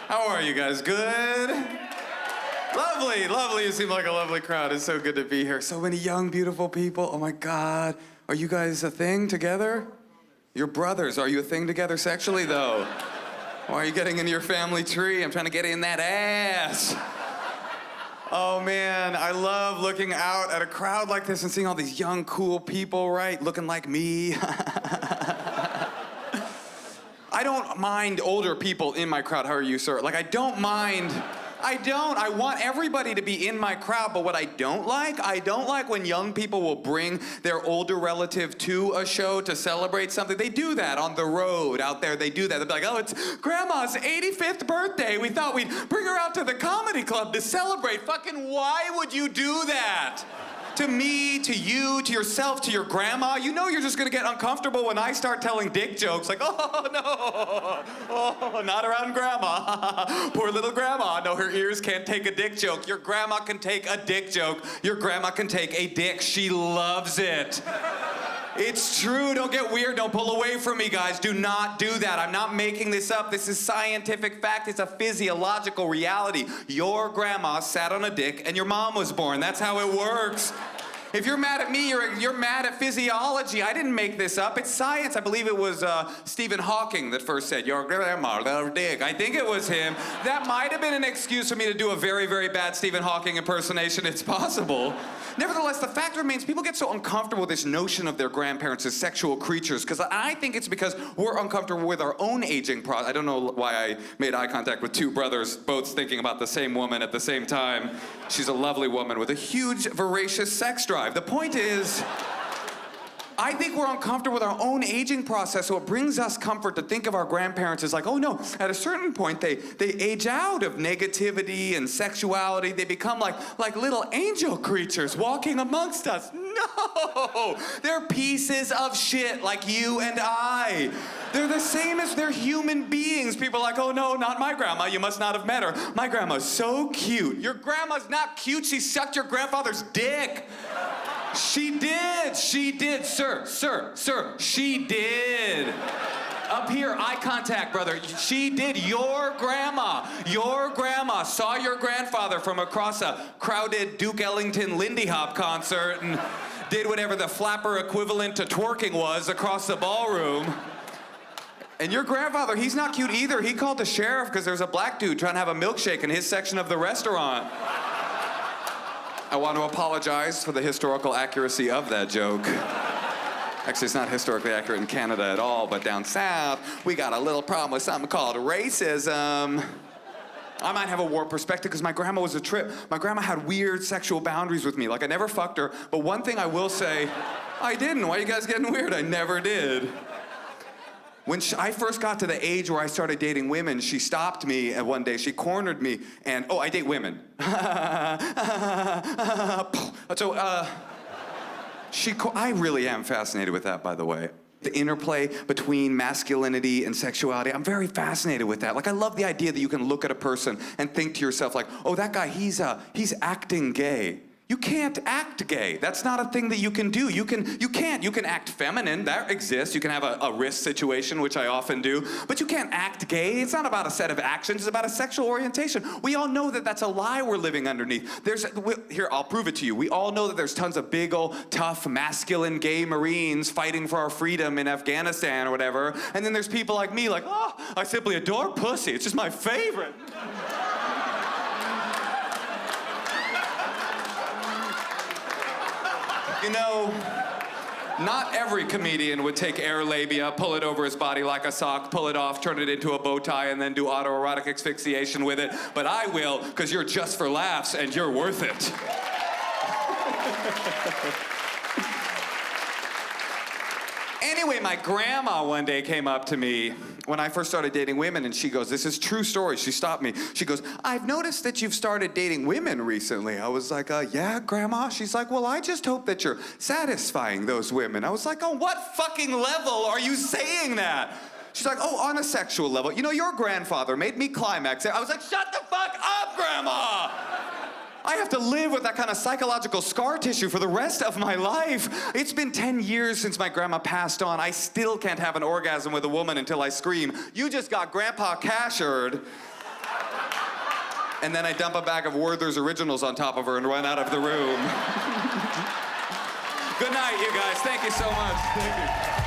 How are you guys? Good? Lovely, lovely. You seem like a lovely crowd. It's so good to be here. So many young, beautiful people. Oh my God. Are you guys a thing together? You're brothers. Are you a thing together sexually, though? Why are you getting into your family tree? I'm trying to get in that ass. Oh man, I love looking out at a crowd like this and seeing all these young, cool people, right? Looking like me. I don't mind older people in my crowd. How are you, sir? Like, I don't mind. I want everybody to be in my crowd, but what I don't like when young people will bring their older relative to a show to celebrate something. They do that on the road out there. They do that. They'll be like, oh, it's Grandma's 85th birthday. We thought we'd bring her out to the comedy club to celebrate. Fucking why would you do that? To me, to you, to yourself, to your grandma. You know you're just gonna get uncomfortable when I start telling dick jokes like, oh no, oh, not around grandma. Poor little grandma. No, her ears can't take a dick joke. Your grandma can take a dick joke. Your grandma can take a dick. She loves it. It's true. Don't get weird. Don't pull away from me, guys. Do not do that. I'm not making this up. This is scientific fact. It's a physiological reality. Your grandma sat on a dick and your mom was born. That's how it works. If you're mad at me, you're mad at physiology. I didn't make this up. It's science. I believe it was Stephen Hawking that first said, your grandma, little dick. I think it was him. That might have been an excuse for me to do a very, very bad Stephen Hawking impersonation. It's possible. Nevertheless, the fact remains, people get so uncomfortable with this notion of their grandparents as sexual creatures, because I think it's because we're uncomfortable with our own aging process. I don't know why I made eye contact with two brothers, both thinking about the same woman at the same time. She's a lovely woman with a huge, voracious sex drive. The point is, I think we're uncomfortable with our own aging process, so it brings us comfort to think of our grandparents as like, oh no, at a certain point they age out of negativity and sexuality. They become like little angel creatures walking amongst us. No! They're pieces of shit like you and I. They're the same as they're human beings. People are like, oh no, not my grandma. You must not have met her. My grandma's so cute. Your grandma's not cute. She sucked your grandfather's dick. She did, sir, she did. Up here, eye contact, brother. She did. Your grandma saw your grandfather from across a crowded Duke Ellington Lindy Hop concert and did whatever the flapper equivalent to twerking was across the ballroom. And your grandfather, he's not cute either. He called the sheriff because there's a black dude trying to have a milkshake in his section of the restaurant. I want to apologize for the historical accuracy of that joke. Actually, it's not historically accurate in Canada at all, but down south, we got a little problem with something called racism. I might have a warped perspective because my grandma was a trip. My grandma had weird sexual boundaries with me. Like, I never fucked her, but one thing I will say, I didn't. Why are you guys getting weird? I never did. When I first got to the age where I started dating women, she stopped me and one day. She cornered me and, oh, I date women. So, I really am fascinated with that, by the way. The interplay between masculinity and sexuality, I'm very fascinated with that. Like, I love the idea that you can look at a person and think to yourself like, oh, that guy, he's acting gay. You can't act gay. That's not a thing that you can do. You can act feminine. That exists. You can have a wrist situation, which I often do, but you can't act gay. It's not about a set of actions. It's about a sexual orientation. We all know that that's a lie we're living underneath. Here, I'll prove it to you. We all know that there's tons of big ol' tough, masculine gay Marines fighting for our freedom in Afghanistan or whatever, and then there's people like me like, oh, I simply adore pussy. It's just my favorite. You know, not every comedian would take air labia, pull it over his body like a sock, pull it off, turn it into a bow tie, and then do autoerotic asphyxiation with it. But I will, because you're just for laughs, and you're worth it. Anyway, my grandma one day came up to me when I first started dating women, and she goes, this is true story. She stopped me. She goes, I've noticed that you've started dating women recently. I was like, yeah, Grandma? She's like, well, I just hope that you're satisfying those women. I was like, on what fucking level are you saying that? She's like, oh, on a sexual level. You know, your grandfather made me climax. I was like, shut the fuck up, Grandma! I have to live with that kind of psychological scar tissue for the rest of my life. It's been 10 years since my grandma passed on. I still can't have an orgasm with a woman until I scream, you just got Grandpa Kashered. and then I dump a bag of Werther's Originals on top of her and run out of the room. Good night, you guys. Thank you so much. Thank you.